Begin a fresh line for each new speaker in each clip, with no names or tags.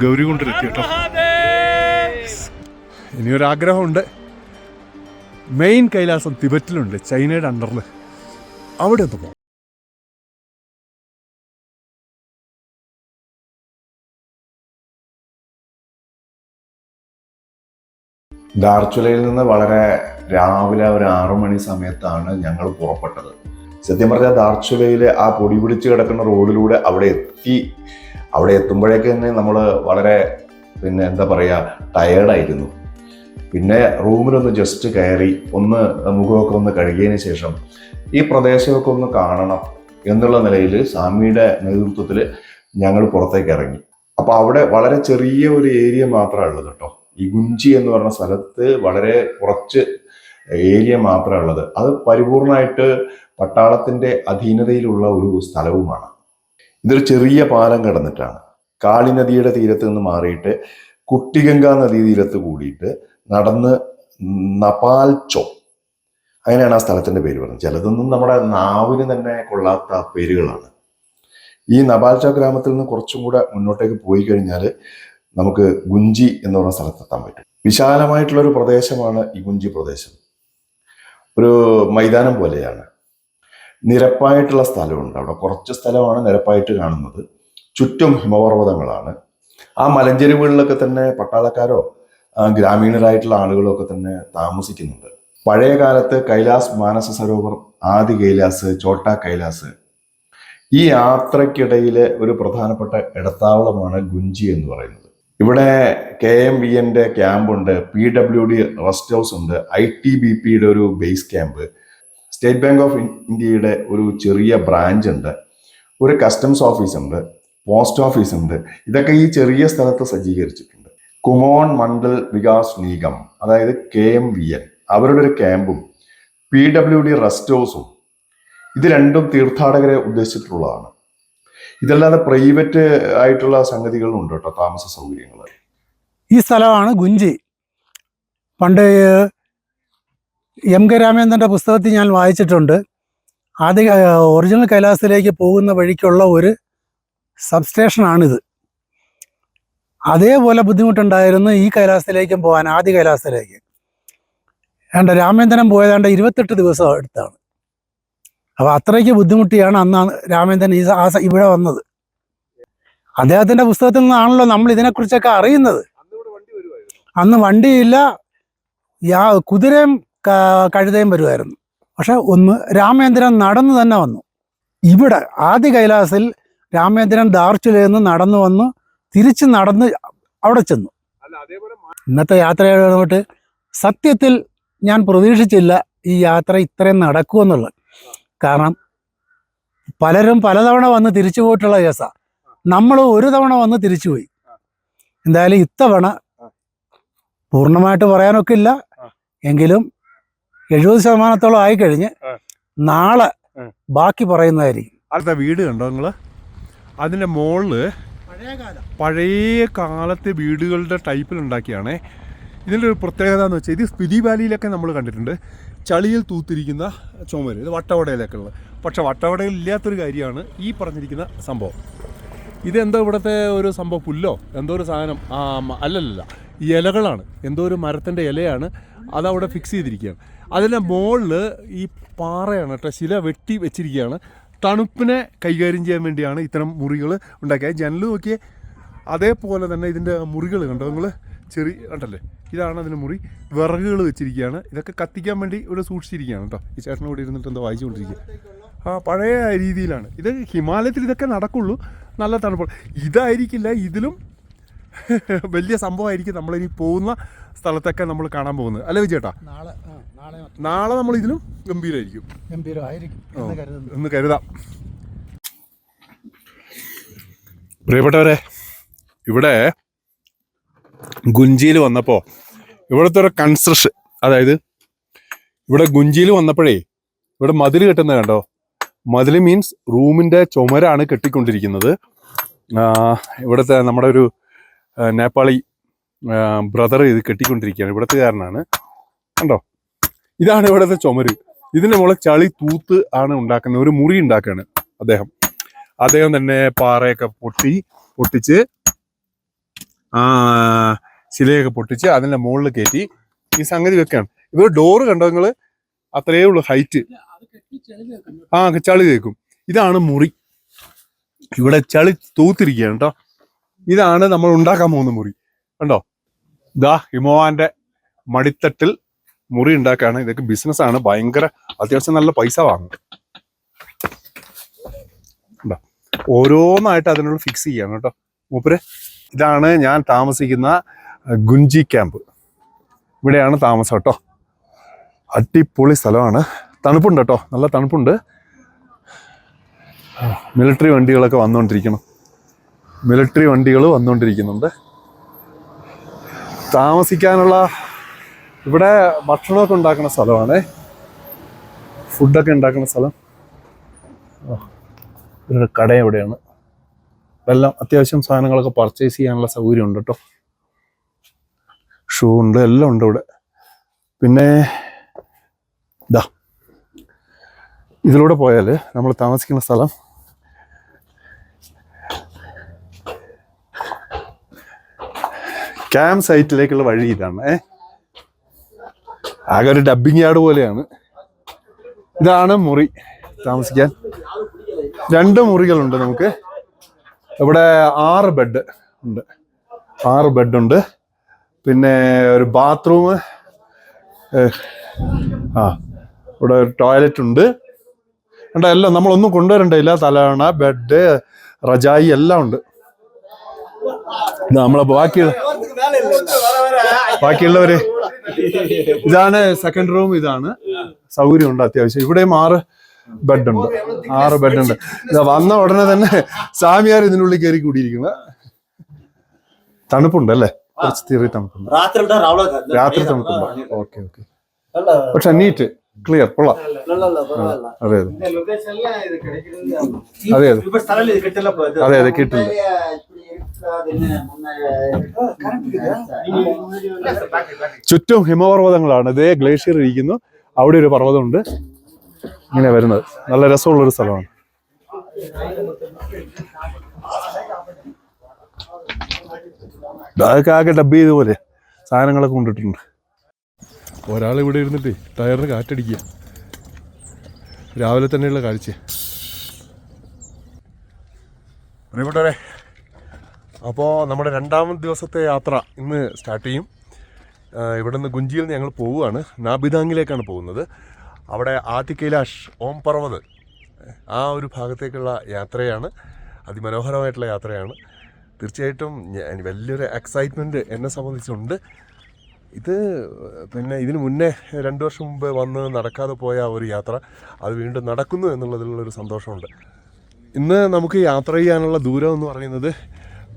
ഗൗരികുണ്ടിലെത്തി കേട്ടോ. ഇനിയൊരാഗ്രഹമുണ്ട്. മെയിൻ കൈലാസം തിബറ്റിലുണ്ട്, ചൈനയുടെ അണ്ടറിൽ. അവിടെ ഒന്ന് പോകും.
ധാർച്ചുലയിൽ നിന്ന് വളരെ രാവിലെ ഒരു 6 മണി സമയത്താണ് ഞങ്ങൾ പുറപ്പെട്ടത്. സത്യം പറഞ്ഞാൽ ധാർച്ചുലയിലെ ആ പൊടി പിടിച്ച് കിടക്കുന്ന റോഡിലൂടെ അവിടെ എത്തുമ്പോഴേക്ക് തന്നെ നമ്മൾ വളരെ എന്താ പറയുക, ടയേർഡായിരുന്നു. പിന്നെ റൂമിലൊന്ന് ജസ്റ്റ് കയറി ഒന്ന് മുഖമൊക്കെ ഒന്ന് കഴുകിയതിന് ശേഷം ഈ പ്രദേശമൊക്കെ ഒന്ന് കാണണം എന്നുള്ള നിലയിൽ സ്വാമിയുടെ നേതൃത്വത്തിൽ ഞങ്ങൾ പുറത്തേക്ക് ഇറങ്ങി. അപ്പോൾ അവിടെ വളരെ ചെറിയ ഒരു ഏരിയ മാത്രമേ ഉള്ളത് കേട്ടോ. ഈ ഗുഞ്ചി എന്ന് പറഞ്ഞ സ്ഥലത്ത് വളരെ കുറച്ച് ഏരിയ മാത്രമേ ഉള്ളത്. അത് പരിപൂർണമായിട്ട് പട്ടാളത്തിൻ്റെ അധീനതയിലുള്ള ഒരു സ്ഥലവുമാണ്. ഇതൊരു ചെറിയ പാലം കടന്നിട്ടാണ് കാളി നദിയുടെ തീരത്ത് നിന്ന് മാറിയിട്ട് കുട്ടിഗംഗാ നദീ തീരത്ത് കൂടിയിട്ട് നടന്ന് നപാൽച്ചോ, അങ്ങനെയാണ് ആ സ്ഥലത്തിൻ്റെ പേര് പറയുന്നത്. ചിലതൊന്നും നമ്മുടെ നാവിന് തന്നെ കൊള്ളാത്ത പേരുകളാണ്. ഈ നപാൽച്ചോ ഗ്രാമത്തിൽ നിന്ന് കുറച്ചും കൂടെ മുന്നോട്ടേക്ക് പോയി കഴിഞ്ഞാൽ നമുക്ക് ഗുഞ്ചി എന്ന് പറയുന്ന സ്ഥലത്തെത്താൻ പറ്റും. വിശാലമായിട്ടുള്ളൊരു പ്രദേശമാണ് ഈ ഗുഞ്ചി പ്രദേശം. ഒരു മൈതാനം പോലെയാണ്. നിരപ്പായിട്ടുള്ള സ്ഥലമുണ്ട്. അവിടെ കുറച്ച് സ്ഥലമാണ് നിരപ്പായിട്ട് കാണുന്നത്. ചുറ്റും ഹിമപർവ്വതങ്ങളാണ്. ആ മലഞ്ചെരുവുകളിലൊക്കെ തന്നെ പട്ടാളക്കാരോ ഗ്രാമീണരായിട്ടുള്ള ആളുകളോ ഒക്കെ തന്നെ താമസിക്കുന്നുണ്ട്. പഴയ കാലത്ത് കൈലാസ് മാനസ സരോവർ, ആദി കൈലാസ്, ചോട്ടാ കൈലാസ്, ഈ യാത്രക്കിടയിലെ ഒരു പ്രധാനപ്പെട്ട ഇടത്താവളമാണ് ഗുഞ്ചി എന്ന് പറയുന്നത്. ഇവിടെ KMVNന്റെ ക്യാമ്പുണ്ട്, PWD റെസ്റ്റ് ഹൗസ് ഉണ്ട്, ITBPയുടെ ഒരു base camp, state bank of ഇന്ത്യയുടെ ഒരു ചെറിയ ബ്രാഞ്ച് ഉണ്ട്, ഒരു കസ്റ്റംസ് ഓഫീസ് ഉണ്ട്, പോസ്റ്റ് ഓഫീസ് ഉണ്ട്. ഇതൊക്കെ ഈ ചെറിയ സ്ഥലത്ത് സജ്ജീകരിച്ചിട്ടുണ്ട്. കുമോൺ മണ്ഡൽ വികാസ് നിഗം, അതായത് KMVN, അവരുടെ ഒരു ക്യാമ്പും PWD റെസ്റ്റ് ഹൗസും, ഇത് രണ്ടും തീർത്ഥാടകരെ ഉദ്ദേശിച്ചിട്ടുള്ളതാണ്. ഇതല്ലാതെ പ്രൈവറ്റ് ആയിട്ടുള്ള സംഗതികളും ഉണ്ട് കേട്ടോ, താമസ സൗകര്യങ്ങൾ.
ഈ സ്ഥലമാണ് ഗുഞ്ചി. പണ്ട് MK രാമേന്ദ്രൻ്റെ പുസ്തകത്തിൽ ഞാൻ വായിച്ചിട്ടുണ്ട്. ആദ്യ ഒറിജിനൽ കൈലാസത്തിലേക്ക് പോകുന്ന വഴിക്കുള്ള ഒരു സബ്സ്റ്റേഷനാണിത്. അതേപോലെ ബുദ്ധിമുട്ടുണ്ടായിരുന്നു ഈ കൈലാസത്തിലേക്കും പോകാൻ, ആദ്യ കൈലാസത്തിലേക്ക്. രാമേന്ദ്രൻ പോയതാണ്ട് 28 ദിവസം എടുത്താണ്. അപ്പോൾ അത്രയ്ക്ക് ബുദ്ധിമുട്ടിയാണ് അന്ന് രാമേന്ദ്രൻ ഇവിടെ വന്നത്. അദ്ദേഹത്തിൻ്റെ പുസ്തകത്തിൽ നിന്നാണല്ലോ നമ്മൾ ഇതിനെക്കുറിച്ചൊക്കെ അറിയുന്നത്. അന്ന് വണ്ടിയില്ല, കുതിരയും കഴുതയും വരുമായിരുന്നു. പക്ഷെ രാമേന്ദ്രൻ നടന്നു തന്നെ വന്നു. ഇവിടെ ആദ്യ കൈലാസിൽ രാമേന്ദ്രൻ ധാർച്ചുലയിൽ നിന്ന് നടന്നു വന്നു, തിരിച്ച് നടന്ന് അവിടെ ചെന്നു. ഇന്നത്തെ യാത്രയോട്ട് സത്യത്തിൽ ഞാൻ പ്രതീക്ഷിച്ചില്ല ഈ യാത്ര ഇത്രയും നടക്കുമെന്നുള്ളത്. കാരണം പലരും പലതവണ വന്ന് തിരിച്ചു പോയിട്ടുള്ള കേസാണ്. നമ്മൾ ഒരു തവണ വന്ന് തിരിച്ചുപോയി. എന്തായാലും ഇത്തവണ പൂർണ്ണമായിട്ട് പറയാനൊക്കെ ഇല്ല, എങ്കിലും 70% ആയിക്കഴിഞ്ഞ് നാളെ ബാക്കി പറയുന്നതായിരിക്കും.
അടുത്ത വീട് കണ്ടോ നിങ്ങൾ? അതിൻ്റെ മുകളിൽ പഴയ കാലത്തെ വീടുകളുടെ ടൈപ്പിൽ ഉണ്ടാക്കിയാണേ. ഇതിൻ്റെ ഒരു പ്രത്യേകത എന്ന് വെച്ചാൽ, ഇത് സ്പിതി വാലിയിലൊക്കെ നമ്മൾ കണ്ടിട്ടുണ്ട്, ചളിയിൽ തൂത്തിരിക്കുന്ന ചുമര്. ഇത് വട്ടവടയിലൊക്കെ ഉള്ളത്. പക്ഷെ വട്ടവടയിൽ ഇല്ലാത്തൊരു കാര്യമാണ് ഈ പറഞ്ഞിരിക്കുന്ന സംഭവം. ഇതെന്തോ ഇവിടുത്തെ ഒരു സംഭവം, പുല്ലോ എന്തോ ഒരു സാധനം, അല്ലല്ല, ഈ ഇലകളാണ്, എന്തോ ഒരു മരത്തിൻ്റെ ഇലയാണ്, അതവിടെ ഫിക്സ് ചെയ്തിരിക്കുകയാണ്. അതിൻ്റെ മുകളിൽ ഈ പാറയാണ് കേട്ടോ, ശില വെട്ടി വെച്ചിരിക്കുകയാണ്. തണുപ്പിനെ കൈകാര്യം ചെയ്യാൻ വേണ്ടിയാണ് ഇത്തരം മുറികൾ ഉണ്ടാക്കിയത്. ജനൽ നോക്കിയേ, അതേപോലെ തന്നെ ഇതിൻ്റെ മുറികൾ കണ്ടോ നിങ്ങൾ, ചെറിയ കണ്ടല്ലേ, ഇതാണ് അതിൻ്റെ മുറി. വിറകുകൾ വെച്ചിരിക്കുകയാണ്. ഇതൊക്കെ കത്തിക്കാൻ വേണ്ടി ഇവിടെ സൂക്ഷിച്ചിരിക്കുകയാണ് കേട്ടോ. ഈ ചേട്ടൻ ഇവിടെ ഇരുന്നിട്ട് എന്തോ വായിച്ചുകൊണ്ടിരിക്കുക. പഴയ രീതിയിലാണ് ഇത്. ഹിമാലയത്തിൽ ഇതൊക്കെ നടക്കുള്ളൂ, നല്ല തണുപ്പ്. ഇതായിരിക്കില്ല, ഇതിലും വലിയ സംഭവമായിരിക്കും നമ്മളിനി പോകുന്ന സ്ഥലത്തൊക്കെ നമ്മൾ കാണാൻ പോകുന്നത്, അല്ലേ വിജയേട്ടാ? നാളെ നമ്മൾ ഇതിലും ഗംഭീരമായിരിക്കും എന്ന് കരുതാം. പ്രിയപ്പെട്ടവരെ, ഇവിടെ ഗുഞ്ചിയിൽ വന്നപ്പോൾ ഇവിടുത്തെ ഒരു കൺസ്ട്രക്ഷൻ, അതായത് ഇവിടെ ഗുഞ്ചിയിൽ വന്നപ്പോഴേ ഇവിടെ മതിൽ കെട്ടുന്നത് കണ്ടോ? മതിൽ മീൻസ് റൂമിൻ്റെ ചുമരാണ് കെട്ടിക്കൊണ്ടിരിക്കുന്നത്. ഇവിടുത്തെ നമ്മുടെ ഒരു നേപ്പാളി ബ്രദർ ഇത് കെട്ടിക്കൊണ്ടിരിക്കുകയാണ്, ഇവിടുത്തുകാരനാണ്. കണ്ടോ, ഇതാണ് ഇവിടുത്തെ ചുമര്. ഇതിൻ്റെ മുകളിൽ ചളി തൂത്ത് ആണ് ഉണ്ടാക്കുന്നത്. ഒരു മുറി ഉണ്ടാക്കുകയാണ് അദ്ദേഹം തന്നെ. പാറയൊക്കെ പൊട്ടിച്ച് ശിലയൊക്കെ പൊട്ടിച്ച് അതിൻ്റെ മുകളിൽ കയറ്റി ഈ സംഗതി വെക്കുകയാണ്. ഇവർ ഡോറ് കണ്ടോ നിങ്ങൾ? അത്രയേ ഉള്ളൂ ഹൈറ്റ്. ചളി തേക്കും. ഇതാണ് മുറി. ഇവിടെ ചളി തൂത്തിരിക്കുകയാണ് കേട്ടോ. ഇതാണ് നമ്മൾ ഉണ്ടാക്കാൻ പോകുന്ന മുറി. കണ്ടോ? ദാ ഹിമവാന്റെ മടിത്തട്ടിൽ മുറി ഉണ്ടാക്കുകയാണ്. ഇതൊക്കെ ബിസിനസ്സാണ്. ഭയങ്കര അത്യാവശ്യം നല്ല പൈസ വാങ്ങും. ഓരോന്നായിട്ട് അതിനുള്ള ഫിക്സ് ചെയ്യാണ് കേട്ടോ മൂപ്പര്. ഇതാണ് ഞാൻ താമസിക്കുന്ന ഗുഞ്ചി ക്യാമ്പ്. ഇവിടെയാണ് താമസം കേട്ടോ. അടിപൊളി സ്ഥലമാണ്. തണുപ്പുണ്ട് കേട്ടോ, നല്ല തണുപ്പുണ്ട്. മിലിറ്ററി വണ്ടികളൊക്കെ വന്നുകൊണ്ടിരിക്കുന്നുണ്ട്. താമസിക്കാനുള്ള ഇവിടെ ഭക്ഷണമൊക്കെ ഉണ്ടാക്കുന്ന സ്ഥലമാണ്. ഫുഡൊക്കെ ഉണ്ടാക്കുന്ന സ്ഥലം. ഒരു കട എവിടെയാണ്. എല്ലാം അത്യാവശ്യം സാധനങ്ങളൊക്കെ പർച്ചേസ് ചെയ്യാനുള്ള സൗകര്യം ഉണ്ട് കേട്ടോ. ഷൂ ഉണ്ട്, എല്ലാം ഉണ്ട് ഇവിടെ. പിന്നെ ഇതാ ഇതിലൂടെ പോയാൽ നമ്മൾ താമസിക്കുന്ന സ്ഥലം ക്യാമ്പ് സൈറ്റിലേക്കുള്ള വഴി ഇതാണ്. ആകെ ഒരു ഡബ്ബിങ് യാർഡ് പോലെയാണ്. ഇതാണ് മുറി താമസിക്കാൻ. 2 മുറികളുണ്ട് നമുക്ക്. ഇവിടെ 6 ബെഡ് ഉണ്ട്. പിന്നെ ഒരു ബാത്റൂം, ഇവിടെ ഒരു ടോയ്ലറ്റ് ഉണ്ട്. എല്ലാം നമ്മളൊന്നും കൊണ്ടുവരണ്ടില്ല. തലവണ, ബെഡ്, റജായി എല്ലാം ഉണ്ട്. നമ്മളെ ബാക്കിയുള്ളവര് ഇതാണ് സെക്കൻഡ് റൂം. ഇതാണ് സൗകര്യമുണ്ട് അത്യാവശ്യം. ഇവിടെയും 6 ബെഡ് ഉണ്ട്. ഇതാ വന്ന ഉടനെ തന്നെ സാമിയാർ ഇതിനുള്ളിൽ കയറി കൂടിയിരിക്കുന്നത്. തണുപ്പുണ്ട് അല്ലേ? കുറച്ച് തീരെ തണുപ്പുണ്ട്. രാത്രി തണുപ്പുണ്ട്. ഓക്കെ. പക്ഷെ നീറ്റ് ക്ലിയർ കൊള്ളാം. അതെ കിട്ടില്ല. ചുറ്റും ഹിമപർവ്വതങ്ങളാണ്. ഇതേ ഗ്ലേഷ്യർ ഇരിക്കുന്നു. അവിടെ ഒരു പർവ്വതമുണ്ട്. ഇങ്ങനെ വരുന്നത് നല്ല രസമുള്ളൊരു സ്ഥലമാണ്. അതൊക്കെ ആകെ ഡബ് ചെയ്ത പോലെ സാധനങ്ങളൊക്കെ കൊണ്ടിട്ടുണ്ട്. ഒരാൾ ഇവിടെ ഇരുന്നിട്ട് ടയറിന് കാറ്റടിക്കുക. രാവിലെ തന്നെയുള്ള കാഴ്ച. പ്രിയപ്പെട്ടവരെ, അപ്പോൾ നമ്മുടെ 2ാമത്തെ ദിവസത്തെ യാത്ര ഇന്ന് സ്റ്റാർട്ട് ചെയ്യും. ഇവിടെ നിന്ന് ഗുഞ്ചിയിൽ നിന്ന് ഞങ്ങൾ പോവുകയാണ്. നാബിദാങ്ങിലേക്കാണ് പോകുന്നത്. അവിടെ ആദി കൈലാഷ്, ഓം പർവ്വത്, ആ ഒരു ഭാഗത്തേക്കുള്ള യാത്രയാണ്. അതിമനോഹരമായിട്ടുള്ള യാത്രയാണ്. തീർച്ചയായിട്ടും വലിയൊരു എക്സൈറ്റ്മെൻറ്റ് എന്നെ സംബന്ധിച്ചുണ്ട്. പിന്നെ ഇതിന് മുന്നേ 2 വർഷം മുമ്പ് വന്ന് നടക്കാതെ പോയ ഒരു യാത്ര അത് വീണ്ടും നടക്കുന്നു എന്നുള്ളതിലുള്ളൊരു സന്തോഷമുണ്ട്. ഇന്ന് നമുക്ക് യാത്ര ചെയ്യാനുള്ള ദൂരം എന്ന് പറയുന്നത്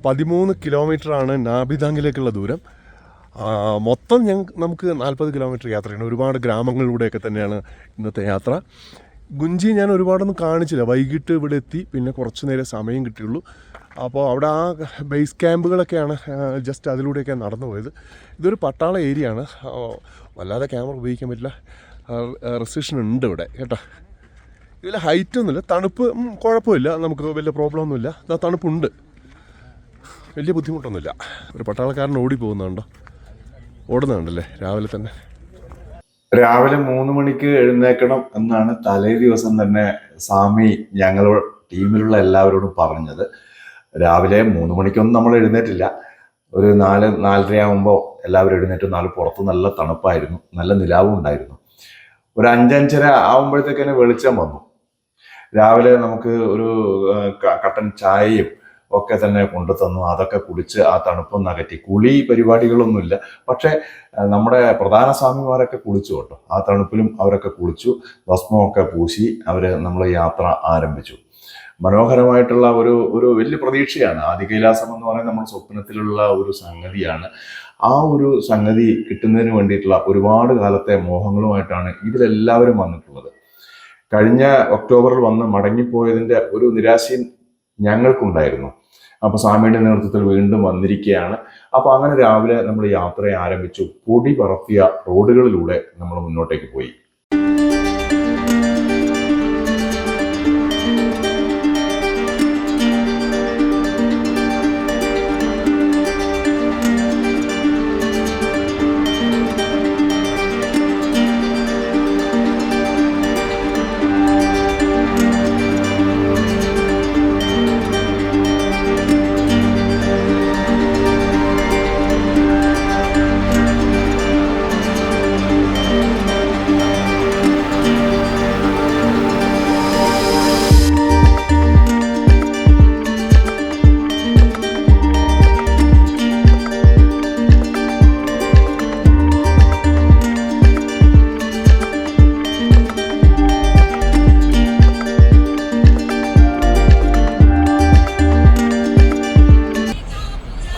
13 കിലോമീറ്ററാണ് നാബിദാങ്ങിലേക്കുള്ള ദൂരം. മൊത്തം നമുക്ക് 40 കിലോമീറ്റർ യാത്രയാണ്. ഒരുപാട് ഗ്രാമങ്ങളിലൂടെയൊക്കെ തന്നെയാണ് ഇന്നത്തെ യാത്ര. ഗുഞ്ചി ഞാൻ ഒരുപാടൊന്നും കാണിച്ചില്ല. വൈകിട്ട് ഇവിടെ എത്തി. പിന്നെ കുറച്ച് നേരം സമയം കിട്ടിയുള്ളൂ. അപ്പോൾ അവിടെ ആ ബേസ് ക്യാമ്പുകളൊക്കെയാണ് ജസ്റ്റ് അതിലൂടെയൊക്കെ നടന്നു പോയത്. ഇതൊരു പട്ടാള ഏരിയ ആണ്. വല്ലാതെ ക്യാമറ ഉപയോഗിക്കാൻ പറ്റില്ല. റെസ്ട്രിക്ഷൻ ഉണ്ട് ഇവിടെ കേട്ടോ. ഇതിൽ ഹൈറ്റൊന്നുമില്ല. തണുപ്പ് കുഴപ്പമില്ല. നമുക്ക് വലിയ പ്രോബ്ലം ഒന്നുമില്ല. തണുപ്പുണ്ട്. വലിയ ബുദ്ധിമുട്ടൊന്നുമില്ല. ഒരു പട്ടാളക്കാരൻ ഓടി പോകുന്നുണ്ടോ? ഓടുന്നുണ്ടല്ലേ രാവിലെ തന്നെ.
രാവിലെ 3 മണിക്ക് എഴുന്നേക്കണം എന്നാണ് തലേ ദിവസം തന്നെ സ്വാമി ഞങ്ങളോട് ടീമിലുള്ള എല്ലാവരോടും പറഞ്ഞത്. രാവിലെ 3 മണിക്കൊന്നും നമ്മൾ എഴുന്നേറ്റില്ല. ഒരു 4-4:30 ആകുമ്പോൾ എല്ലാവരും എഴുന്നേറ്റ്. പുറത്ത് നല്ല തണുപ്പായിരുന്നു, നല്ല നിലാവും ഉണ്ടായിരുന്നു. ഒരു 5-5:30 ആകുമ്പോഴത്തേക്കന്നെ വെളിച്ചം വന്നു. രാവിലെ നമുക്ക് ഒരു കട്ടൻ ചായയും ഒക്കെ തന്നെ കൊണ്ടു തന്നു. അതൊക്കെ കുടിച്ച് ആ തണുപ്പൊന്ന് അകറ്റി. കുളി പരിപാടികളൊന്നുമില്ല. പക്ഷേ നമ്മുടെ പ്രധാന സ്വാമിമാരൊക്കെ കുളിച്ചു കേട്ടോ. ആ തണുപ്പിലും അവരൊക്കെ കുളിച്ചു. ഭസ്മമൊക്കെ പൂശി നമ്മൾ യാത്ര ആരംഭിച്ചു. മനോഹരമായിട്ടുള്ള ഒരു വലിയ പ്രതീക്ഷയാണ്. ആദി കൈലാസം എന്ന് പറയുന്നത് നമ്മുടെ സ്വപ്നത്തിലുള്ള ഒരു സംഗതിയാണ്. ആ ഒരു സംഗതി കിട്ടുന്നതിന് വേണ്ടിയിട്ടുള്ള ഒരുപാട് കാലത്തെ മോഹങ്ങളുമായിട്ടാണ് ഇതിലെല്ലാവരും വന്നിട്ടുള്ളത്. കഴിഞ്ഞ ഒക്ടോബറിൽ വന്ന് മടങ്ങിപ്പോയതിൻ്റെ ഒരു നിരാശയും ഞങ്ങൾക്കുണ്ടായിരുന്നു. അപ്പോൾ സ്വാമിയുടെ നേതൃത്വത്തിൽ വീണ്ടും വന്നിരിക്കുകയാണ്. അപ്പോൾ അങ്ങനെ രാവിലെ നമ്മൾ യാത്ര ആരംഭിച്ചു. പൊടി പറത്തിയ റോഡുകളിലൂടെ നമ്മൾ മുന്നോട്ടേക്ക് പോയി.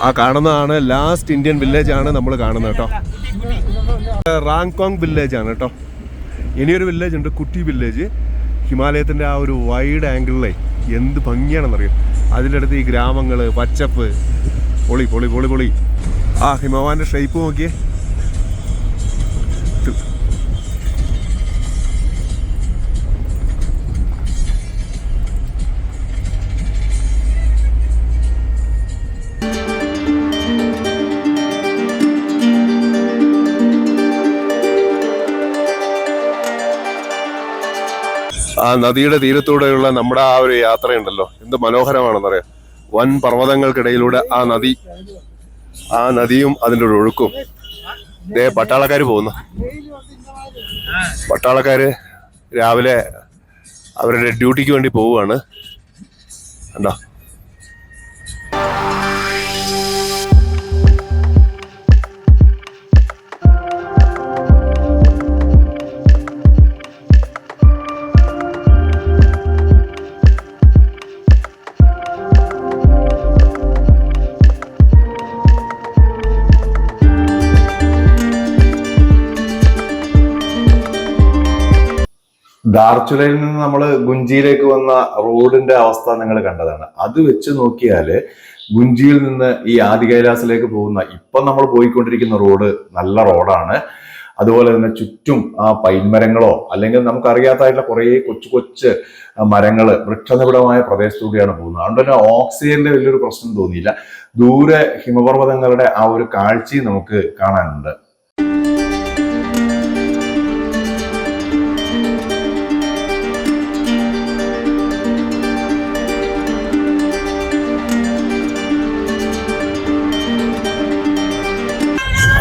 ആ കാണുന്നതാണ് ലാസ്റ്റ് ഇന്ത്യൻ വില്ലേജ് ആണ് നമ്മൾ കാണുന്നത് കേട്ടോ. റാങ്കോങ് വില്ലേജ് ആണ് കേട്ടോ. ഇനിയൊരു വില്ലേജ് ഉണ്ട്, കുട്ടി വില്ലേജ്. ഹിമാലയത്തിൻ്റെ ആ ഒരു വൈഡ് ആംഗിളിലെ എന്ത് ഭംഗിയാണെന്നറിയാം. അതിൻ്റെ അടുത്ത് ഈ ഗ്രാമങ്ങൾ, പച്ചപ്പ്, പൊളി പൊളി പൊളി പൊളി. ആ ഹിമവാന്റെ ഷേപ്പ് നോക്കിയേ. ആ നദിയുടെ തീരത്തൂടെയുള്ള നമ്മുടെ ആ ഒരു യാത്രയുണ്ടല്ലോ, എന്ത് മനോഹരമാണെന്നറിയാം. വൻ പർവ്വതങ്ങൾക്കിടയിലൂടെ ആ നദിയും അതിൻ്റെ ഒരു ഒഴുക്കും. ദേ പട്ടാളക്കാർ പോകുന്നു. പട്ടാളക്കാര് രാവിലെ അവരുടെ ഡ്യൂട്ടിക്ക് വേണ്ടി പോവുകയാണ്. കണ്ടോ?
ധാർച്ചുലയിൽ നിന്ന് നമ്മൾ ഗുഞ്ചിയിലേക്ക് വന്ന റോഡിന്റെ അവസ്ഥ നിങ്ങൾ കണ്ടതാണ്. അത് വെച്ച് നോക്കിയാല് ഗുഞ്ചിയിൽ നിന്ന് ഈ ആദി കൈലാസിലേക്ക് പോകുന്ന ഇപ്പം നമ്മൾ പോയിക്കൊണ്ടിരിക്കുന്ന റോഡ് നല്ല റോഡാണ്. അതുപോലെ തന്നെ ചുറ്റും ആ പൈൻമരങ്ങളോ അല്ലെങ്കിൽ നമുക്കറിയാത്തതായിട്ടുള്ള കുറേ കൊച്ചു കൊച്ചു മരങ്ങള്, വൃക്ഷനിബിഡമായ പ്രദേശത്തൂടെയാണ് പോകുന്നത്. അതുകൊണ്ട് തന്നെ ഓക്സിജന്റെ വലിയൊരു പ്രശ്നം തോന്നിയില്ല. ദൂരെ ഹിമപർവ്വതങ്ങളുടെ ആ ഒരു കാഴ്ചയും നമുക്ക് കാണാനുണ്ട്.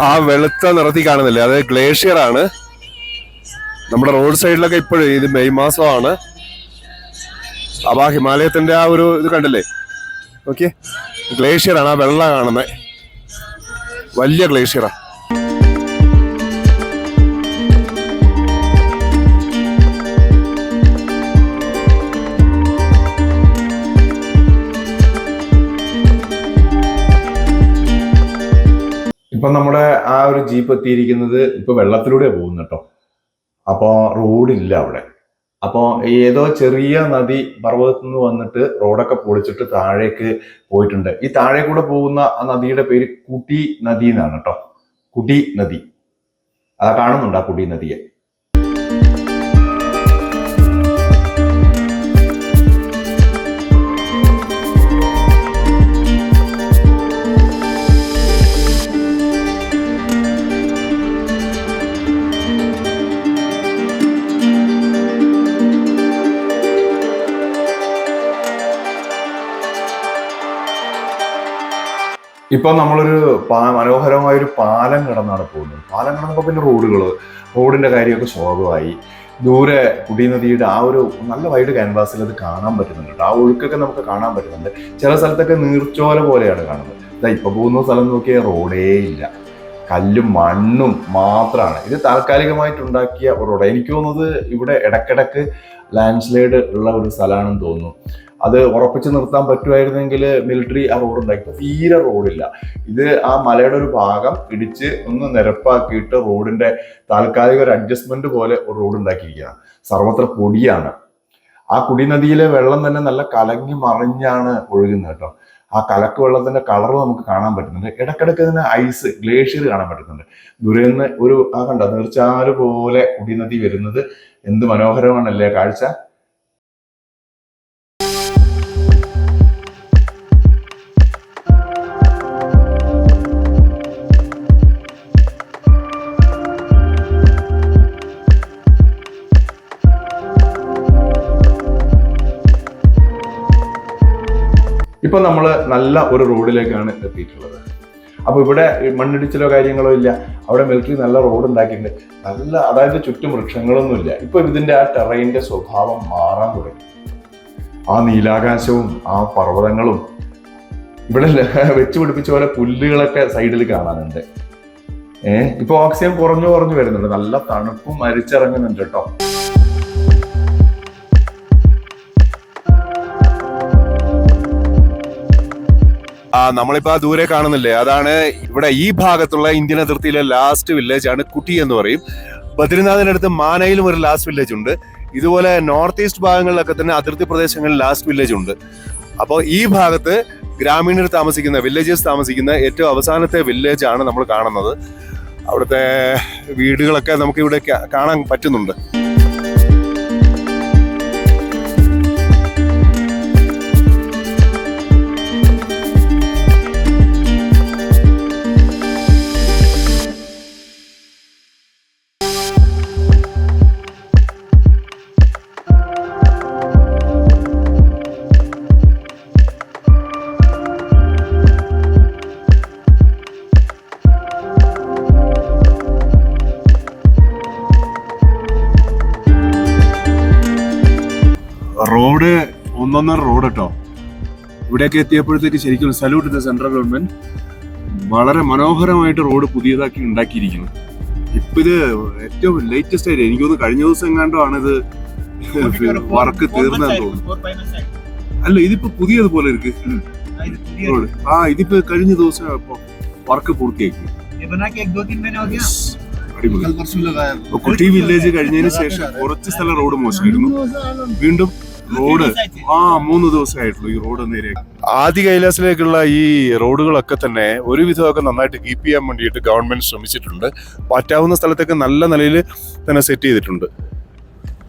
ആ വെളുത്ത നിറത്തിൽ കാണുന്നില്ലേ, അത് ഗ്ലേഷ്യർ ആണ്. നമ്മുടെ റോഡ് സൈഡിലൊക്കെ ഇപ്പോഴും ഇത് മെയ് മാസമാണ്. അപ്പൊ ആ ഹിമാലയത്തിന്റെ ആ ഒരു ഇത് കണ്ടില്ലേ, ഓക്കെ, ഗ്ലേഷ്യർ ആണ്. ആ വെള്ള കാണുന്നത് വലിയ ഗ്ലേഷ്യറാ.
ഇപ്പൊ നമ്മുടെ ആ ഒരു ജീപ്പ് എത്തിയിരിക്കുന്നത് ഇപ്പൊ വെള്ളത്തിലൂടെ പോകുന്നു കേട്ടോ. അപ്പൊ റോഡില്ല അവിടെ. അപ്പോൾ ഏതോ ചെറിയ നദി പർവ്വതത്തിൽ നിന്ന് വന്നിട്ട് റോഡൊക്കെ പൊളിച്ചിട്ട് താഴേക്ക് പോയിട്ടുണ്ട്. ഈ താഴെ കൂടെ പോകുന്ന ആ നദിയുടെ പേര് കുട്ടി നദി എന്നാണ് കേട്ടോ. കുട്ടി നദി, അതാ കാണുന്നുണ്ട് ആ കുട്ടി നദിയെ. ഇപ്പൊ നമ്മളൊരു മനോഹരമായ ഒരു പാലം കടന്നാണ് പോകുന്നത്. പാലം കടന്നപ്പോൾ പിന്നെ റോഡിന്റെ കാര്യമൊക്കെ ശോകമായി. ദൂരെ കുടി നദിയുടെ ആ ഒരു നല്ല വൈഡ് ക്യാൻവാസിൽ അത് കാണാൻ പറ്റുന്നുണ്ട്. ആ ഒഴുക്കൊക്കെ നമുക്ക് കാണാൻ പറ്റുന്നുണ്ട്. ചില സ്ഥലത്തൊക്കെ നീർച്ചോല പോലെയാണ് കാണുന്നത്. ഇപ്പൊ പോകുന്ന സ്ഥലം നോക്കിയാൽ റോഡേ ഇല്ല, കല്ലും മണ്ണും മാത്രമാണ്. ഇത് താൽക്കാലികമായിട്ടുണ്ടാക്കിയ ഒരു റോഡ്. എനിക്ക് തോന്നുന്നത് ഇവിടെ ഇടക്കിടക്ക് ലാൻഡ് സ്ലൈഡ് ഉള്ള ഒരു സ്ഥലമാണെന്ന് തോന്നുന്നു. അത് ഉറപ്പിച്ച് നിർത്താൻ പറ്റുമായിരുന്നെങ്കിൽ മിലിറ്ററി ആ റോഡ് ഉണ്ടാക്കി. ഇപ്പൊ തീരെ റോഡില്ല. ഇത് ആ മലയുടെ ഒരു ഭാഗം ഇടിച്ച് ഒന്ന് നിരപ്പാക്കിയിട്ട് റോഡിന്റെ താൽക്കാലിക ഒരു അഡ്ജസ്റ്റ്മെന്റ് പോലെ ഒരു റോഡ് ഉണ്ടാക്കിയിരിക്കുകയാണ്. സർവത്ര പൊടിയാണ്. ആ കുടി നദിയിലെ വെള്ളം തന്നെ നല്ല കലങ്ങി മറിഞ്ഞാണ് ഒഴുകുന്നത് കേട്ടോ. ആ കലക്ക് വെള്ളത്തിന്റെ കളർ നമുക്ക് കാണാൻ പറ്റുന്നുണ്ട്. ഇടക്കിടക്ക് തന്നെ ഐസ്, ഗ്ലേഷ്യർ കാണാൻ പറ്റുന്നുണ്ട്. ദൂരെ നിന്ന് ഒരു കണ്ട നീർച്ചാല് പോലെ കുടി നദി വരുന്നത് എന്ത് മനോഹരമാണല്ലേ കാഴ്ച. ഇപ്പൊ നമ്മൾ നല്ല ഒരു റോഡിലേക്കാണ് എത്തിയിട്ടുള്ളത്. അപ്പൊ ഇവിടെ മണ്ണിടിച്ചിലോ കാര്യങ്ങളോ ഇല്ല. അവിടെ മിലിറ്ററി നല്ല റോഡ് ഉണ്ടാക്കിയിട്ടുണ്ട്. നല്ല, അതായത് ചുറ്റും വൃക്ഷങ്ങളൊന്നും ഇല്ല. ഇപ്പൊ ഇതിന്റെ ആ ടെറൈന്റെ സ്വഭാവം മാറാൻ തുടങ്ങി. ആ നീലാകാശവും ആ പർവ്വതങ്ങളും ഇവിടെ വെച്ച് പിടിപ്പിച്ച പോലെ പുല്ലുകളൊക്കെ സൈഡിൽ കാണാനുണ്ട്. ഇപ്പൊ ഓക്സിജൻ കുറഞ്ഞു വരുന്നുണ്ട്. നല്ല തണുപ്പും അരിച്ചിറങ്ങുന്നുണ്ട് കേട്ടോ.
നമ്മളിപ്പോ ദൂരെ കാണുന്നില്ലേ, അതാണ് ഇവിടെ ഈ ഭാഗത്തുള്ള ഇന്ത്യൻ അതിർത്തിയിലെ ലാസ്റ്റ് വില്ലേജ് ആണ് കുട്ടി എന്ന് പറയും. ബദ്രിനാഥിനടുത്ത് മാനയിലും ഒരു ലാസ്റ്റ് വില്ലേജ് ഉണ്ട്. ഇതുപോലെ നോർത്ത് ഈസ്റ്റ് ഭാഗങ്ങളിലൊക്കെ തന്നെ അതിർത്തി പ്രദേശങ്ങളിൽ ലാസ്റ്റ് വില്ലേജ് ഉണ്ട്. അപ്പോൾ ഈ ഭാഗത്ത് ഗ്രാമീണർ താമസിക്കുന്ന, വില്ലേജേഴ്സ് താമസിക്കുന്ന ഏറ്റവും അവസാനത്തെ വില്ലേജ് ആണ് നമ്മൾ കാണുന്നത്. അവിടുത്തെ വീടുകളൊക്കെ നമുക്ക് ഇവിടെ കാണാൻ പറ്റുന്നുണ്ട്. റോഡ് ഒന്നൊന്നര റോഡ് കേട്ടോ. ഇവിടെയൊക്കെ എത്തിയപ്പോഴത്തേക്ക് ശരിക്കും സല്യൂട്ട് ദ സെൻട്രൽ ഗവൺമെന്റ്. വളരെ മനോഹരമായിട്ട് റോഡ് പുതിയതാക്കി ഉണ്ടാക്കിയിരിക്കുന്നു. ഇപ്പൊ ഇത് ഏറ്റവും ലേറ്റസ്റ്റ് ആയിട്ട് എനിക്കൊന്ന് കഴിഞ്ഞ ദിവസം എങ്ങാണ്ടോ ആണിത് വർക്ക് തീർന്നതെന്ന് തോന്നുന്നു. അല്ല, ഇതിപ്പോ പുതിയതുപോലെ ഇരിക്ക് റോഡ്. ഇതിപ്പോ കഴിഞ്ഞ ദിവസം വർക്ക് പൂർത്തിയാക്കി. കുട്ടി വില്ലേജ് കഴിഞ്ഞതിന് ശേഷം കുറച്ച് സ്ഥലം റോഡ് മോശമായിരുന്നു. വീണ്ടും റോഡ് 3 ദിവസമായിട്ടുള്ളൂ ഈ റോഡ് നേരെ. ആദി കൈലാസിലേക്കുള്ള ഈ റോഡുകളൊക്കെ തന്നെ ഒരുവിധമൊക്കെ നന്നായിട്ട് കീപ്പ് ചെയ്യാൻ വേണ്ടിയിട്ട് ഗവൺമെന്റ് ശ്രമിച്ചിട്ടുണ്ട്. പറ്റാവുന്ന സ്ഥലത്തൊക്കെ നല്ല നിലയിൽ തന്നെ സെറ്റ് ചെയ്തിട്ടുണ്ട്.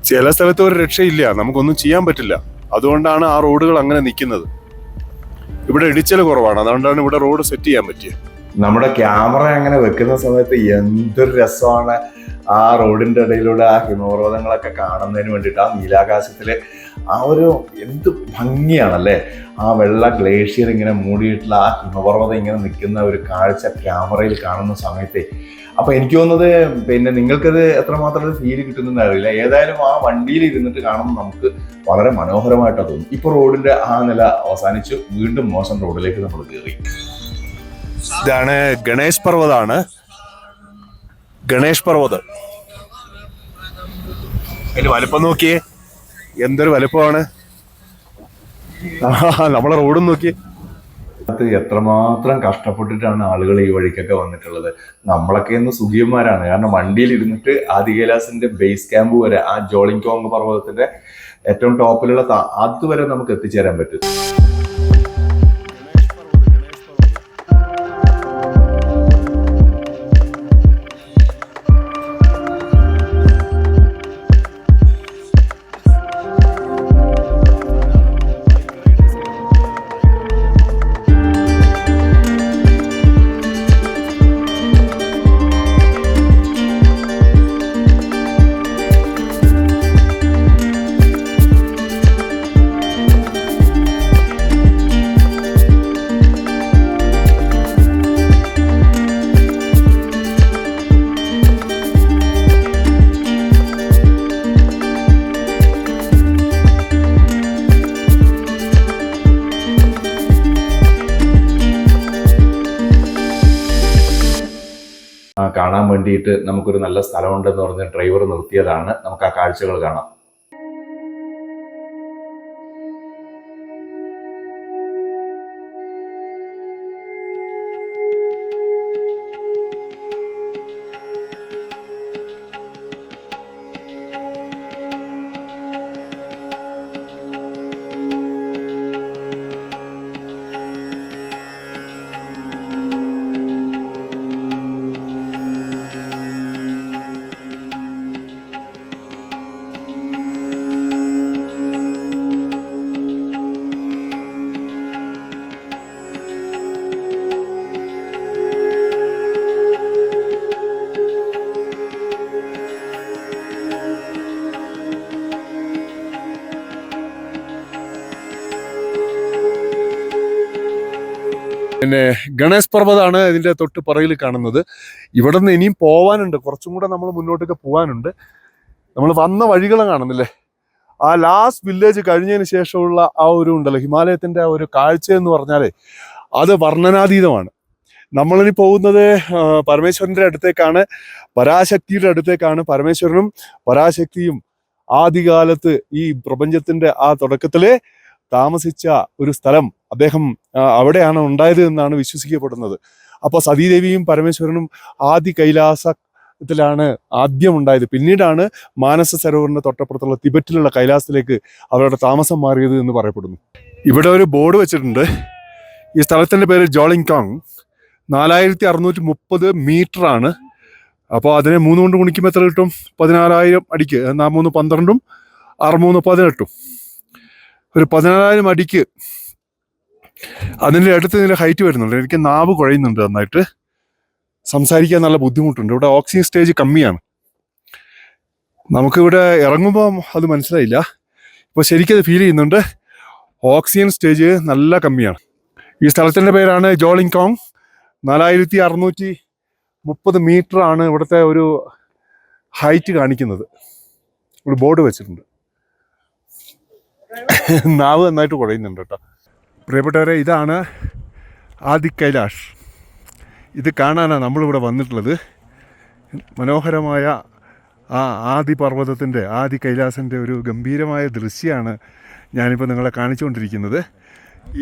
ചില സ്ഥലത്ത് ഒരു രക്ഷയില്ല, നമുക്കൊന്നും ചെയ്യാൻ പറ്റില്ല. അതുകൊണ്ടാണ് ആ റോഡുകൾ അങ്ങനെ നിൽക്കുന്നത്. ഇവിടെ ഇടിച്ചൽ കുറവാണ്, അതുകൊണ്ടാണ് ഇവിടെ റോഡ് സെറ്റ് ചെയ്യാൻ പറ്റിയത്.
നമ്മുടെ ക്യാമറ അങ്ങനെ വെക്കുന്ന സമയത്ത് എന്തൊരു രസമാണ് ആ റോഡിന്റെ ഇടയിലൂടെ ആ ഹിമപർവ്വതങ്ങളൊക്കെ കാണുന്നതിന് വേണ്ടിയിട്ട്. ആ നീലാകാശത്തില് ആ ഒരു എന്ത് ഭംഗിയാണല്ലേ, ആ വെള്ള ഗ്ലേഷ്യർ ഇങ്ങനെ മൂടിയിട്ടുള്ള ആ ഹിമപർവ്വതം ഇങ്ങനെ നിൽക്കുന്ന ഒരു കാഴ്ച ക്യാമറയിൽ കാണുന്ന സമയത്തെ. അപ്പൊ എനിക്ക് തോന്നുന്നത് പിന്നെ നിങ്ങൾക്കത് എത്രമാത്രം ഫീൽ കിട്ടുന്നെന്ന് അറിയില്ല. ഏതായാലും ആ വണ്ടിയിൽ ഇരുന്നിട്ട് കാണുമ്പോൾ നമുക്ക് വളരെ മനോഹരമായിട്ടാണ് തോന്നും. ഇപ്പൊ റോഡിന്റെ ആ നില അവസാനിച്ചു, വീണ്ടും മോശം റോഡിലേക്ക് നമ്മൾ കയറി.
ഇതാണ് ഗണേഷ് പർവ്വതാണ്. ഗണേഷ് പർവ്വത് അതിന്റെ വലിപ്പം നോക്കിയേ, എന്തൊരു വലിപ്പമാണ്. നമ്മളെ റോഡും നോക്കിയേ.
അത് എത്രമാത്രം കഷ്ടപ്പെട്ടിട്ടാണ് ആളുകൾ ഈ വഴിക്കൊക്കെ വന്നിട്ടുള്ളത്. നമ്മളൊക്കെ ഇന്ന് സുഖിയന്മാരാണ്. കാരണം വണ്ടിയിൽ ഇരുന്നിട്ട് ആദി കൈലാസിന്റെ ബേസ് ക്യാമ്പ് വരെ, ആ ജോളിങ്കോങ് പർവ്വതത്തിന്റെ ഏറ്റവും ടോപ്പിലുള്ള അതുവരെ നമുക്ക് എത്തിച്ചേരാൻ പറ്റും. കാണാൻ വേണ്ടിയിട്ട് നമുക്കൊരു നല്ല സ്ഥലമുണ്ടെന്ന് പറഞ്ഞ് ഡ്രൈവർ നിർത്തിയതാണ്. നമുക്ക് ആ കാഴ്ചകൾ കാണാം.
പിന്നെ ഗണേഷ് പർവ്വതാണ് ഇതിന്റെ തൊട്ട് പുറകിൽ കാണുന്നത്. ഇവിടെ നിന്ന് ഇനിയും പോവാനുണ്ട്, കുറച്ചും കൂടെ നമ്മൾ മുന്നോട്ടൊക്കെ പോവാനുണ്ട്. നമ്മൾ വന്ന വഴികളും കാണുന്നില്ലേ, ആ ലാസ്റ്റ് വില്ലേജ് കഴിഞ്ഞതിന് ശേഷമുള്ള ആ ഒരു ഉണ്ടല്ലോ ഹിമാലയത്തിന്റെ ആ ഒരു കാഴ്ച എന്ന് പറഞ്ഞാൽ അത് വർണ്ണനാതീതമാണ്. നമ്മളിനി പോകുന്നത് പരമേശ്വരന്റെ അടുത്തേക്കാണ്, പരാശക്തിയുടെ അടുത്തേക്കാണ്. പരമേശ്വരനും പരാശക്തിയും ആദ്യകാലത്ത് ഈ പ്രപഞ്ചത്തിന്റെ ആ തുടക്കത്തിലെ താമസിച്ച ഒരു സ്ഥലം അദ്ദേഹം അവിടെയാണ് ഉണ്ടായത് എന്നാണ് വിശ്വസിക്കപ്പെടുന്നത്. അപ്പോൾ സതീദേവിയും പരമേശ്വരനും ആദി കൈലാസത്തിലാണ് ആദ്യം ഉണ്ടായത്. പിന്നീടാണ് മാനസ സരോവറിന്റെ തൊട്ടപ്പുറത്തുള്ള തിബറ്റിലുള്ള കൈലാസത്തിലേക്ക് അവരുടെ താമസം മാറിയത് എന്ന് പറയപ്പെടുന്നു. ഇവിടെ ഒരു ബോർഡ് വെച്ചിട്ടുണ്ട്. ഈ സ്ഥലത്തിൻ്റെ പേര് ജോളിംഗ്കോങ്. 4630 മീറ്റർ ആണ്. അപ്പോൾ അതിനെ 3 കൊണ്ട് ഗുണിക്കുമ്പോൾ എത്ര കിട്ടും? 16,000 അടിക്ക്. 3 12 6 18 ഒരു 14,000 അടിക്ക്. അതിൻ്റെ അടുത്ത് ഇതിൻ്റെ ഹൈറ്റ് വരുന്നുണ്ട്. എനിക്ക് നാവ് കുഴയുന്നുണ്ട് നന്നായിട്ട്. സംസാരിക്കാൻ നല്ല ബുദ്ധിമുട്ടുണ്ട്. ഇവിടെ ഓക്സിജൻ സ്റ്റേജ് കമ്മിയാണ്. നമുക്കിവിടെ ഇറങ്ങുമ്പോൾ അത് മനസ്സിലായില്ല. ഇപ്പോൾ ശരിക്കത് ഫീൽ ചെയ്യുന്നുണ്ട്. ഓക്സിജൻ സ്റ്റേജ് നല്ല കമ്മിയാണ്. ഈ സ്ഥലത്തിൻ്റെ പേരാണ് ജോളിംഗ്കോങ്. 4630 മീറ്റർ ആണ് ഇവിടുത്തെ ഒരു ഹൈറ്റ് കാണിക്കുന്നത്. ഒരു ബോർഡ് വെച്ചിട്ടുണ്ട്. നാവ് നന്നായിട്ട് കുഴയുന്നുണ്ട് കേട്ടോ. പ്രിയപ്പെട്ടവരെ, ഇതാണ് ആദി കൈലാഷ്. ഇത് കാണാനാണ് നമ്മളിവിടെ വന്നിട്ടുള്ളത്. മനോഹരമായ ആ ആദി പർവ്വതത്തിൻ്റെ, ആദി കൈലാസൻ്റെ ഒരു ഗംഭീരമായ ദൃശ്യമാണ് ഞാനിപ്പോൾ നിങ്ങളെ കാണിച്ചുകൊണ്ടിരിക്കുന്നത്.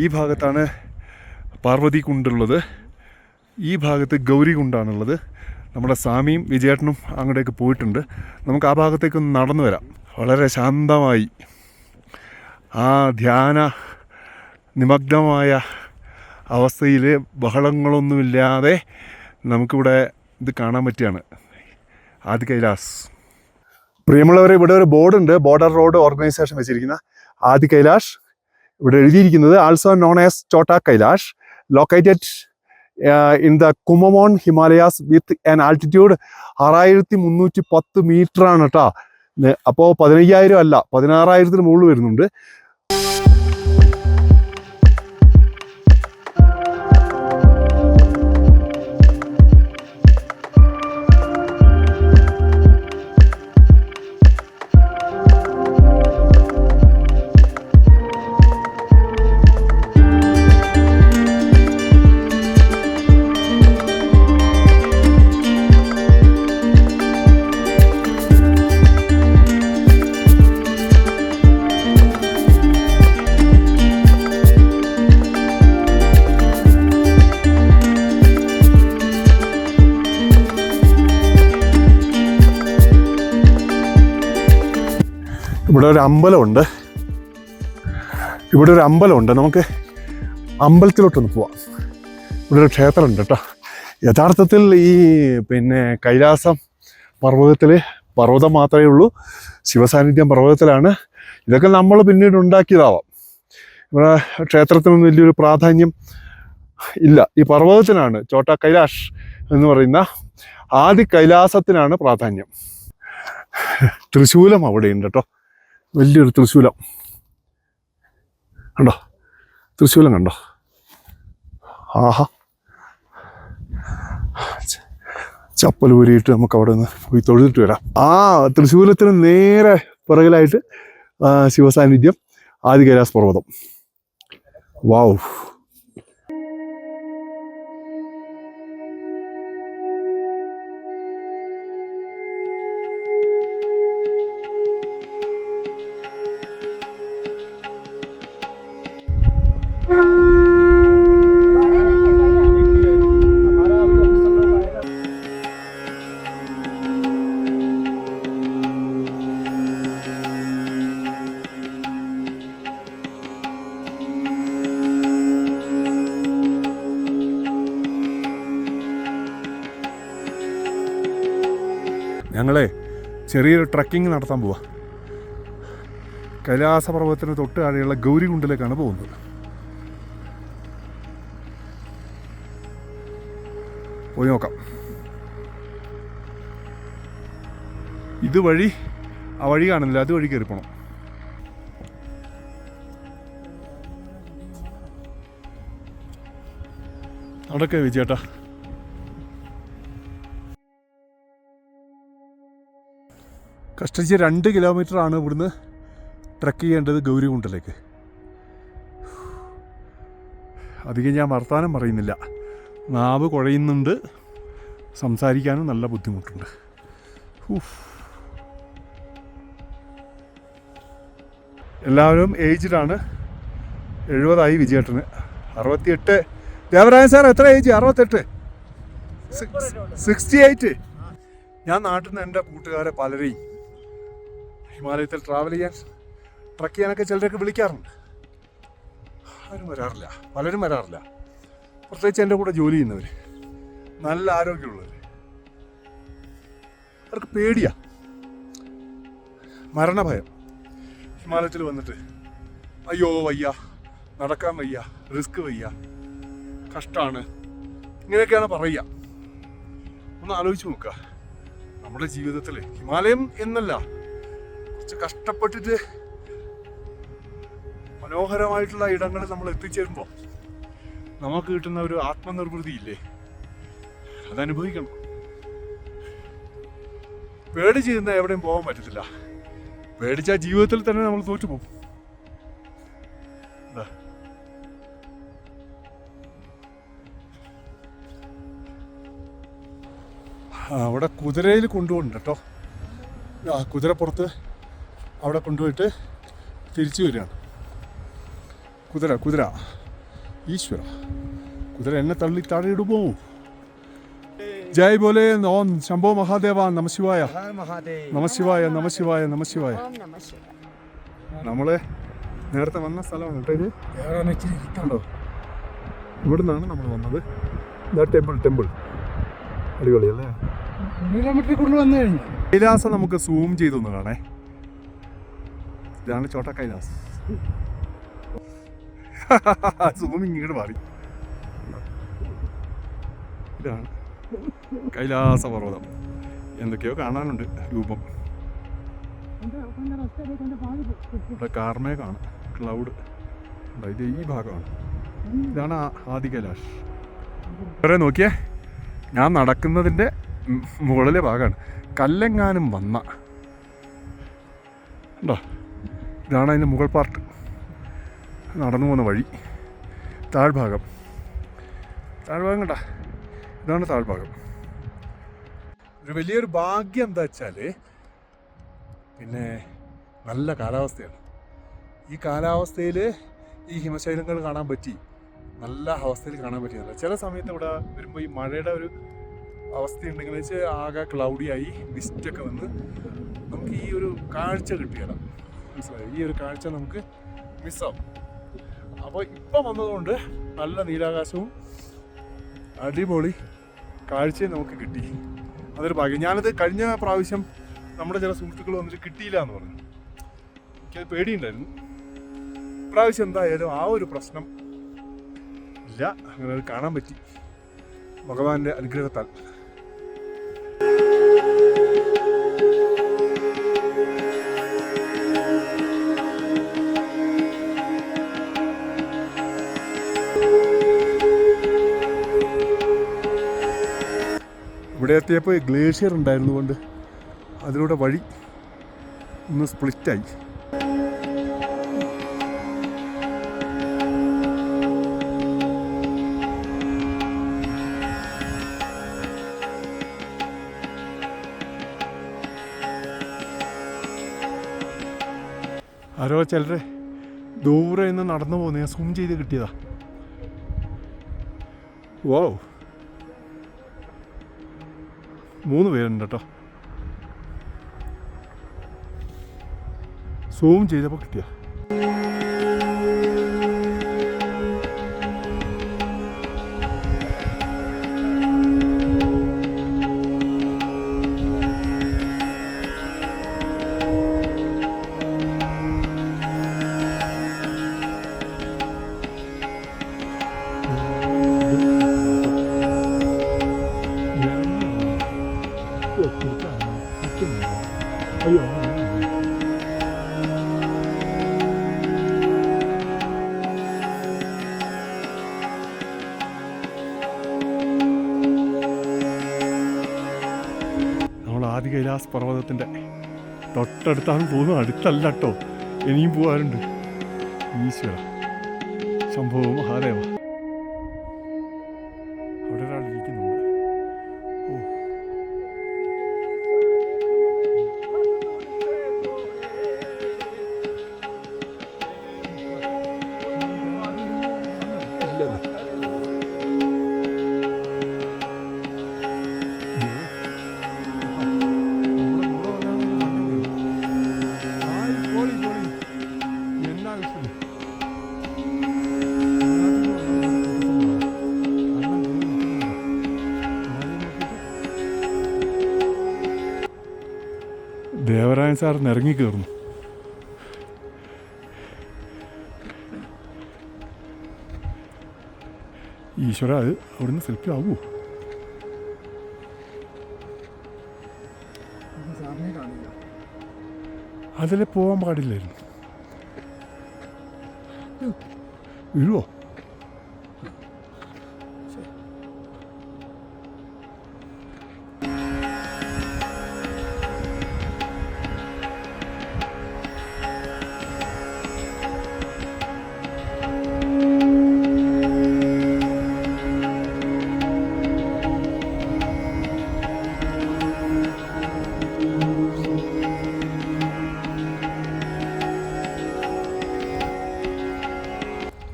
ഈ ഭാഗത്താണ് പാർവതി കുണ്ടുള്ളത്, ഈ ഭാഗത്ത് ഗൗരി കുണ്ടാണുള്ളത്. നമ്മുടെ സ്വാമിയും വിജയേട്ടനും അങ്ങോട്ടേക്ക് പോയിട്ടുണ്ട്. നമുക്ക് ആ ഭാഗത്തേക്കൊന്ന് നടന്നു വരാം. വളരെ ശാന്തമായി ആ ധ്യാന നിമഗ്നമായ അവസ്ഥയിൽ ബഹളങ്ങളൊന്നുമില്ലാതെ നമുക്കിവിടെ ഇത് കാണാൻ പറ്റുകയാണ്. ആദി കൈലാസ്. പ്രിയമുള്ളവരെ, ഇവിടെ ഒരു ബോർഡുണ്ട്. ബോർഡർ റോഡ് ഓർഗനൈസേഷൻ വെച്ചിരിക്കുന്ന ആദി കൈലാഷ്. ഇവിടെ എഴുതിയിരിക്കുന്നത് also known as Chhota Kailash, located in the Kumaon Himalayas with an altitude 6310 metre ആണ് കേട്ടോ. അപ്പോൾ 15,000 അല്ല, 16,000 മുകളിൽ വരുന്നുണ്ട്. ഇവിടെ ഒരു അമ്പലമുണ്ട്. നമുക്ക് അമ്പലത്തിലോട്ടൊന്ന് പോവാം. ഇവിടെ ഒരു ക്ഷേത്രമുണ്ട് കേട്ടോ. യഥാർത്ഥത്തിൽ ഈ കൈലാസം പർവ്വതം മാത്രമേ ഉള്ളൂ. ശിവസാന്നിധ്യം പർവ്വതത്തിലാണ്. ഇതൊക്കെ നമ്മൾ പിന്നീട് ഉണ്ടാക്കിയതാവാം. ഇവിടെ ക്ഷേത്രത്തിനൊന്നും വലിയൊരു പ്രാധാന്യം ഇല്ല. ഈ പർവ്വതത്തിനാണ്, ചോട്ടാ കൈലാഷ് എന്ന് പറയുന്ന ആദി കൈലാസത്തിനാണ് പ്രാധാന്യം. തൃശൂലം അവിടെയുണ്ട് കേട്ടോ. വലിയൊരു തൃശൂലം കണ്ടോ? തൃശൂലം കണ്ടോ? ആഹാ, ചപ്പൽ ഊരിയിട്ട് നമുക്ക് അവിടെ നിന്ന് പോയി തൊഴുതിട്ട് വരാം. ആ തൃശൂലത്തിന് നേരെ പിറകിലായിട്ട് ശിവസാന്നിധ്യം ആദി കൈലാസ് പർവ്വതം. വാവ്. ഞങ്ങളെ ചെറിയൊരു ട്രക്കിംഗ് നടത്താൻ പോവാ. കൈലാസപർവ്വതത്തിന് തൊട്ട് താഴെയുള്ള ഗൗരികുണ്ടിലേക്കാണ് പോകുന്നത്. പോയി നോക്കാം. ഇതുവഴി ആ വഴി കാണുന്നില്ല, അതുവഴി കയറി പോകണം. അവിടെയൊക്കെ വിജയേട്ടാ. കഷ്ടിച്ച് 2 കിലോമീറ്ററാണ് ഇവിടുന്ന് ട്രക്ക് ചെയ്യേണ്ടത് ഗൗരികുണ്ടിലേക്ക്. അധികം ഞാൻ വർത്താനം പറയുന്നില്ല. നാവ് കുഴയുന്നുണ്ട്, സംസാരിക്കാനും നല്ല ബുദ്ധിമുട്ടുണ്ട്. എല്ലാവരും ഏജ്ഡാണ്. 70 വിജയേട്ടന്. 68. ദേവരാജൻ സാർ എത്ര ഏജ്? 68. 68. ഞാൻ നാട്ടിൽ നിന്ന് എൻ്റെ കൂട്ടുകാരെ പലരെയും ഹിമാലയത്തിൽ ട്രാവൽ ചെയ്യാൻ, ട്രക്ക് ചെയ്യാനൊക്കെ ചിലരൊക്കെ വിളിക്കാറുണ്ട്. ആരും വരാറില്ല, പലരും വരാറില്ല. പ്രത്യേകിച്ച് എൻ്റെ കൂടെ ജോലി ചെയ്യുന്നവർ, നല്ല ആരോഗ്യമുള്ളവർ. അവർക്ക് പേടിയാ, മരണഭയം. ഹിമാലയത്തിൽ വന്നിട്ട് അയ്യോ വയ്യ, നടക്കാൻ വയ്യ, റിസ്ക് വയ്യ, കഷ്ടമാണ്, ഇങ്ങനെയൊക്കെയാണ് പറയുക. ഒന്ന് ആലോചിച്ച് നോക്കുക. നമ്മുടെ ജീവിതത്തിൽ ഹിമാലയം എന്നല്ല, കുറച്ച് കഷ്ടപ്പെട്ടിട്ട് മനോഹരമായിട്ടുള്ള ഇടങ്ങളിൽ നമ്മൾ എത്തിച്ചേരുമ്പോൾ നമുക്ക് കിട്ടുന്ന ഒരു ആത്മനിർവൃതി ഇല്ലേ, അതനുഭവിക്കണം. പേടിച്ച് നിന്നാൽ എവിടെയും പോകാൻ പറ്റത്തില്ല. പേടിച്ച ജീവിതത്തിൽ തന്നെ നമ്മൾ തോറ്റുപോകും. അവിടെ കുതിരയിൽ കൊണ്ടുപോകുന്നുണ്ട് കേട്ടോ. കുതിരപ്പുറത്ത് അവിടെ കൊണ്ടുപോയിട്ട് തിരിച്ചു വരികയാണ്. കുതിര ഈശ്വര, കുതിര എന്നെ തള്ളി താഴെയിടുമോ? ജയ് ബോലെ ഓം ശംഭോ മഹാദേവ നമശിവായ നമശിവായ നമശിവായ നമശിവായ. നമ്മള് നേരത്തെ വന്ന സ്ഥലമാണ് കേട്ടോ ഇത്. കണ്ടോ, ഇവിടെ നിന്നാണ് നമ്മൾ വന്നത്. ഇതാ ടെമ്പിൾ അടിപൊളിയല്ലേ?
കിലോമീറ്റർ കൊണ്ട് വന്നു കഴിഞ്ഞു.
കൈലാസം നമുക്ക് സൂം ചെയ്തൊന്ന് കാണേ. ഇതാണ് ചോട്ട കൈലാസ്. സൂമിങ് ഇങ്ങോട്ട് മാറി. ഇതാണ് കൈലാസ പർവ്വതം. എന്തൊക്കെയോ കാണാനുണ്ട് രൂപം. ഇവിടെ കാർമേഘാണ്, ക്ലൗഡ്. ഇത് ഈ ഭാഗമാണ്. ഇതാണ് ആദി കൈലാഷ്. വേറെ നോക്കിയേ, ഞാൻ നടക്കുന്നതിൻ്റെ മുകളിലെ ഭാഗമാണ്. കല്ലെങ്ങാനും വന്ന ഉണ്ടോ, ഇതാണ് അതിൻ്റെ മുകൾ പാർട്ട്. നടന്നു പോകുന്ന വഴി, താഴ്ഭാഗം കേട്ടോ, ഇതാണ് താഴ്ഭാഗം. ഒരു വലിയൊരു ഭാഗ്യം എന്താ വെച്ചാൽ പിന്നെ നല്ല കാലാവസ്ഥയാണ്. ഈ കാലാവസ്ഥയിൽ ഈ ഹിമശൈലങ്ങൾ കാണാൻ പറ്റി, നല്ല അവസ്ഥയിൽ കാണാൻ പറ്റിയതല്ല. ചില സമയത്ത് ഇവിടെ വരുമ്പോൾ ഈ മഴയുടെ ഒരു അവസ്ഥയുണ്ടെങ്കിൽ വെച്ചാൽ ആകെ ക്ലൗഡിയായി മിസ്റ്റൊക്കെ വന്ന് നമുക്ക് ഈ ഒരു കാഴ്ച കിട്ടുകയില്ല. മനസ്സിലായി? ഈ ഒരു കാഴ്ച നമുക്ക് മിസ്സാവും. അപ്പോൾ ഇപ്പം വന്നതുകൊണ്ട് നല്ല നീലാകാശവും അടിപൊളി കാഴ്ചയും നമുക്ക് കിട്ടി. അതൊരു ഭാഗ്യം. ഞാനത് കഴിഞ്ഞ പ്രാവശ്യം നമ്മുടെ ചില സുഹൃത്തുക്കൾ വന്നിട്ട് കിട്ടിയില്ല എന്ന് പറഞ്ഞു. എനിക്കത് പേടിയുണ്ടായിരുന്നു. ഇപ്രാവശ്യം എന്തായാലും ആ ഒരു പ്രശ്നം ഇല്ല. അങ്ങനെ അത് കാണാൻ പറ്റി ഭഗവാന്റെ അനുഗ്രഹത്താൽ. ഇവിടെ എത്തിയപ്പോൾ ഗ്ലേഷ്യർ ഉണ്ടായിരുന്നുകൊണ്ട് അതിലൂടെ വഴി ഒന്ന് സ്പ്ലിറ്റായി. ആരോ ചിലരെ ദൂരെ നിന്ന് നടന്നു പോകുന്ന ഞാൻ സൂം ചെയ്ത് കിട്ടിയതാ. വൗ, 3 പേരുണ്ട് കേട്ടോ. സൂം ചെയ്തപ്പോൾ കിട്ടിയ. അയ്യോ, നമ്മൾ ആദി കൈലാസ് പർവ്വതത്തിൻ്റെ തൊട്ടടുത്താണ് പോകുന്നത്. അടുത്തല്ല കേട്ടോ, ഇനിയും പോകാറുണ്ട്. ഈശ്വര ശംഭോ മഹാദേവ. അവിടെ ഒരാളിരിക്കുന്നുണ്ട്. ഓ, പോലീസുകാരൻ ഇറങ്ങി കയറുന്നു. ഈശ്വര, അത് അവിടുന്ന് സെൽഫി ആവൂ? അതിലെ പോകാൻ പാടില്ലായിരുന്നു. വീഴുവോ?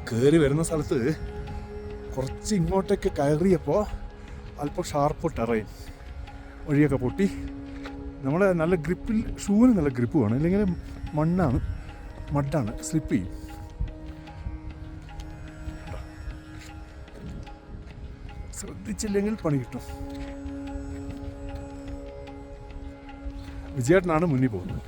കയറി വരുന്ന സ്ഥലത്ത് കുറച്ച് ഇങ്ങോട്ടേക്ക് കയറിയപ്പോൾ അല്പം ഷാർപ്പ് ടെറൈൻ, വഴിയൊക്കെ പൊട്ടി. നമ്മൾ നല്ല ഗ്രിപ്പിൽ, ഷൂവിന് നല്ല ഗ്രിപ്പ് വേണം, ഇല്ലെങ്കിൽ മഡാണ്, സ്ലിപ്പ് ചെയ്യും. ശ്രദ്ധിച്ചില്ലെങ്കിൽ പണി കിട്ടും. വിജയേട്ടനാണ് മുന്നിൽ പോകുന്നത്.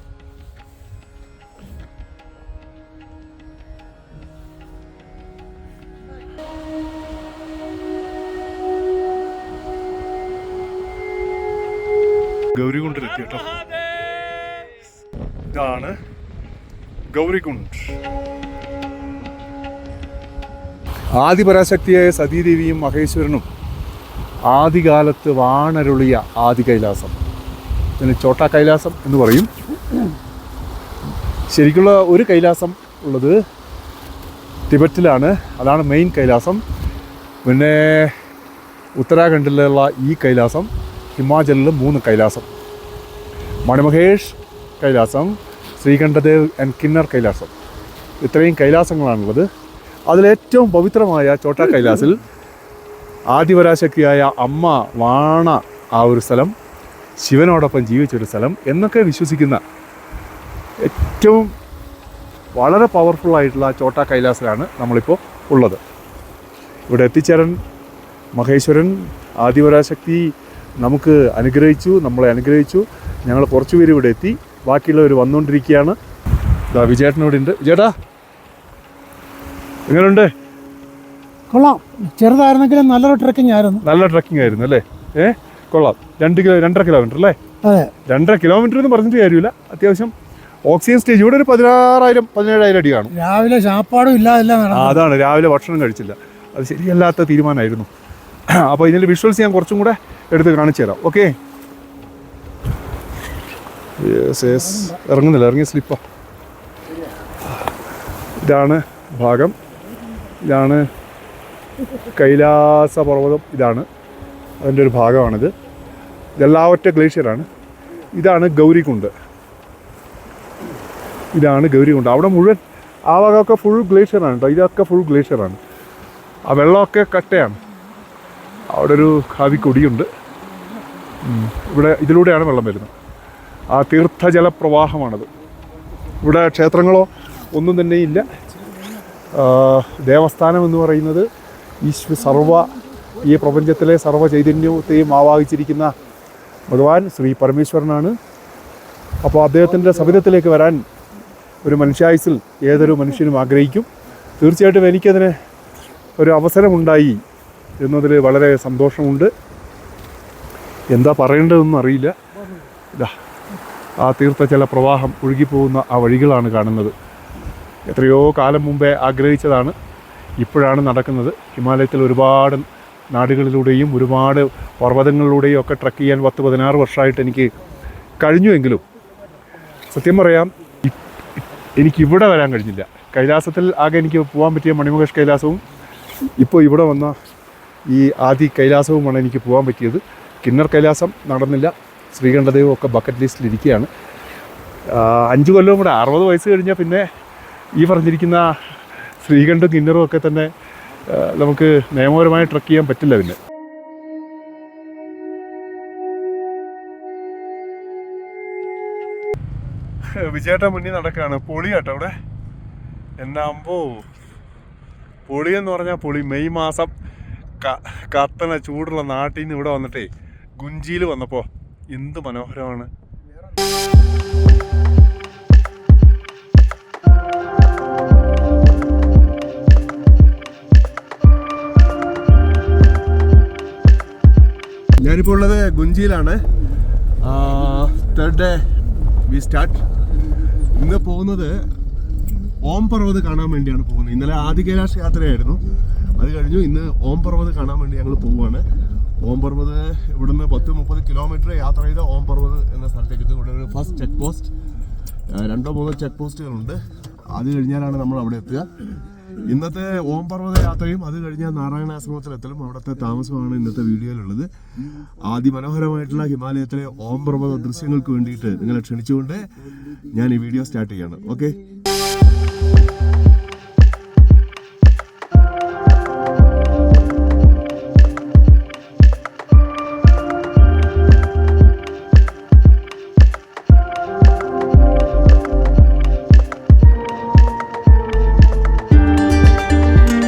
ഗൗരികുണ്ടിലെത്തി കേട്ടോ. ഇതാണ് ഗൗരികുണ്ട്. ആദിപരാശക്തിയായ സതീദേവിയും മഹേശ്വരനും ആദികാലത്ത് വാണരുളിയ ആദി കൈലാസം, ഇതിന് ചോട്ടാ കൈലാസം എന്ന് പറയും. ശരിക്കുള്ള ഒരു കൈലാസം ഉള്ളത് ടിബറ്റിലാണ്, അതാണ് മെയിൻ കൈലാസം. പിന്നെ ഉത്തരാഖണ്ഡിലുള്ള ഈ കൈലാസം, ഹിമാചലിൽ 3 കൈലാസം, മണിമഹേഷ് കൈലാസം, ശ്രീകണ്ഠദേവ് ആൻഡ് കിന്നർ കൈലാസം, ഇത്രയും കൈലാസങ്ങളാണുള്ളത്. അതിലേറ്റവും പവിത്രമായ ചോട്ടാ കൈലാസിൽ ആദിപരാശക്തിയായ അമ്മ വാണ ആ ഒരു സ്ഥലം, ശിവനോടൊപ്പം ജീവിച്ചൊരു സ്ഥലം എന്നൊക്കെ വിശ്വസിക്കുന്ന ഏറ്റവും വളരെ പവർഫുള്ളായിട്ടുള്ള ചോട്ടാ കൈലാസിലാണ് നമ്മളിപ്പോൾ ഉള്ളത്. ഇവിടെ എത്തിച്ചേരാൻ മഹേശ്വരൻ, ആദിപരാശക്തി നമ്മളെ അനുഗ്രഹിച്ചു. ഞങ്ങൾ കുറച്ച് പേര് ഇവിടെ എത്തി, ബാക്കിയുള്ളവർ വന്നുകൊണ്ടിരിക്കുകയാണ്. ഇതാ വിജയേട്ടനോട് ഉണ്ട്. വിജയേട്ടാ, എങ്ങനെയുണ്ട്?
കൊള്ളാം. ചെറുതായിരുന്നെങ്കിലും നല്ലൊരു ട്രക്കിംഗ് ആയിരുന്നു.
നല്ല ട്രക്കിംഗ് ആയിരുന്നു അല്ലേ? കൊള്ളാം. 2.5 കിലോമീറ്റർ അല്ലേ?
അതെ,
2.5 കിലോമീറ്റർ എന്ന് പറഞ്ഞിട്ട് കാര്യമില്ല. അത്യാവശ്യം ഓക്സിജൻ സ്റ്റേജ് ഇവിടെ ഒരു 16,000-17,000 അടി കാണും.
രാവിലെ ചാപ്പാടും ഇല്ല.
അതാണ്, രാവിലെ ഭക്ഷണം കഴിച്ചില്ല. അത് ശരിയല്ലാത്ത തീരുമാനമായിരുന്നു. അപ്പോൾ ഇതിൻ്റെ വിഷ്വൽസ് ഞാൻ കുറച്ചും കൂടെ എടുത്ത് കാണിച്ചു തരാം. ഓക്കെ, ഇറങ്ങിയ സ്ലിപ്പാ. ഇതാണ് ഭാഗം, ഇതാണ് കൈലാസ പർവ്വതം, ഇതാണ് അതിൻ്റെ ഒരു ഭാഗമാണിത്. ഇതെല്ലാം ഒറ്റ ഗ്ലേഷ്യറാണ്. ഇതാണ് ഗൗരികുണ്ട്. അവിടെ മുഴുവൻ ആ ഭാഗമൊക്കെ ഫുൾ ഗ്ലേഷ്യറാണ് കേട്ടോ. ഇതൊക്കെ ഫുൾ ഗ്ലേഷ്യറാണ്. ആ വെള്ളമൊക്കെ കട്ടയാണ്. അവിടെ ഒരു കാവിക്കൊടിയുണ്ട്. ഇതിലൂടെയാണ് വെള്ളം വരുന്നത്. ആ തീർത്ഥജലപ്രവാഹമാണത്. ഇവിടെ ക്ഷേത്രങ്ങളോ ഒന്നും തന്നെ ഇല്ല. ദേവസ്ഥാനം എന്ന് പറയുന്നത് ഈ പ്രപഞ്ചത്തിലെ സർവ്വ ചൈതന്യത്തെയും ആവാഹിച്ചിരിക്കുന്ന ഭഗവാൻ ശ്രീ പരമേശ്വരനാണ്. അപ്പോൾ അദ്ദേഹത്തിൻ്റെ സവിധത്തിലേക്ക് വരാൻ ഒരു മനുഷ്യായുസ്സിൽ ഏതൊരു മനുഷ്യനും ആഗ്രഹിക്കും. തീർച്ചയായിട്ടും എനിക്കതിന് ഒരു അവസരമുണ്ടായി എന്നതിൽ വളരെ സന്തോഷമുണ്ട്. എന്താ പറയേണ്ടതെന്നും അറിയില്ല. ആ തീർത്ഥജല പ്രവാഹം ഒഴുകിപ്പോകുന്ന ആ വഴികളാണ് കാണുന്നത്. എത്രയോ കാലം മുമ്പേ ആഗ്രഹിച്ചതാണ്, ഇപ്പോഴാണ് നടക്കുന്നത്. ഹിമാലയത്തിൽ ഒരുപാട് നാടുകളിലൂടെയും ഒരുപാട് പർവ്വതങ്ങളിലൂടെയും ഒക്കെ ട്രക്ക് ചെയ്യാൻ 10-16 വർഷമായിട്ട് എനിക്ക് കഴിഞ്ഞുവെങ്കിലും സത്യം പറയാം, എനിക്കിവിടെ വരാൻ കഴിഞ്ഞില്ല. കൈലാസത്തിൽ ആകെ എനിക്ക് പോകാൻ പറ്റിയ മണിമഹേഷ് കൈലാസവും ഇപ്പോൾ ഇവിടെ വന്ന ഈ ആദി കൈലാസവുമാണ് എനിക്ക് പോകാൻ പറ്റിയത്. കിന്നർ കൈലാസം നടന്നില്ല. ശ്രീകണ്ഠദേവും ഒക്കെ ബക്കറ്റ് ലിസ്റ്റിലിരിക്കുകയാണ്. 5 കൊല്ലവും കൂടെ 60 വയസ്സ് കഴിഞ്ഞാൽ പിന്നെ ഈ പറഞ്ഞിരിക്കുന്ന ശ്രീകണ്ഠും കിന്നറും ഒക്കെ തന്നെ നമുക്ക് നിയമപരമായി ട്രക്ക് ചെയ്യാൻ പറ്റില്ല. പിന്നെ വിജയേട്ട മുന്നിൽ നടക്കുകയാണ്. പൊളിയാട്ടോ അവിടെ. എന്നാകുമ്പോ പൊളിയെന്ന് പറഞ്ഞാൽ പൊളി. മെയ് മാസം കത്തണ ചൂടുള്ള നാട്ടിൽ നിന്ന് ഇവിടെ വന്നിട്ടേ ഗുഞ്ചിയിൽ വന്നപ്പോൾ എന്ത് മനോഹരമാണ്. ഗുഞ്ചിയിലാണ്. Third day we start. ഇന്ന് പോകുന്നത് ഓം പർവ്വത് കാണാൻ വേണ്ടിയാണ് പോകുന്നത്. ഇന്നലെ ആദി കൈലാഷ് യാത്രയായിരുന്നു, അത് കഴിഞ്ഞു. ഇന്ന് ഓം പർവ്വത് കാണാൻ വേണ്ടി ഞങ്ങൾ പോവുകയാണ്. ഓം പർവ്വത് ഇവിടുന്ന് 10-30 കിലോമീറ്റർ യാത്ര ചെയ്ത ഓം പർവ്വത് എന്ന സ്ഥലത്തേക്ക് എത്തും. ഇവിടെ ഒരു ഫസ്റ്റ് ചെക്ക് പോസ്റ്റ്, 2-3 ചെക്ക് പോസ്റ്റുകളുണ്ട്. അത് കഴിഞ്ഞാലാണ് നമ്മൾ അവിടെ എത്തുക. ഇന്നത്തെ ഓം പർവ്വത യാത്രയും അത് കഴിഞ്ഞാൽ നാരായണാശ്രമത്തിലെത്തലും അവിടുത്തെ താമസമാണ് ഇന്നത്തെ വീഡിയോയിലുള്ളത്. അതിമനോഹരമായിട്ടുള്ള ഹിമാലയത്തിലെ ഓം പർവ്വത ദൃശ്യങ്ങൾക്ക് വേണ്ടിയിട്ട് നിങ്ങളെ ക്ഷണിച്ചുകൊണ്ട് ഞാൻ ഈ വീഡിയോ സ്റ്റാർട്ട് ചെയ്യാണ്. ഓക്കെ.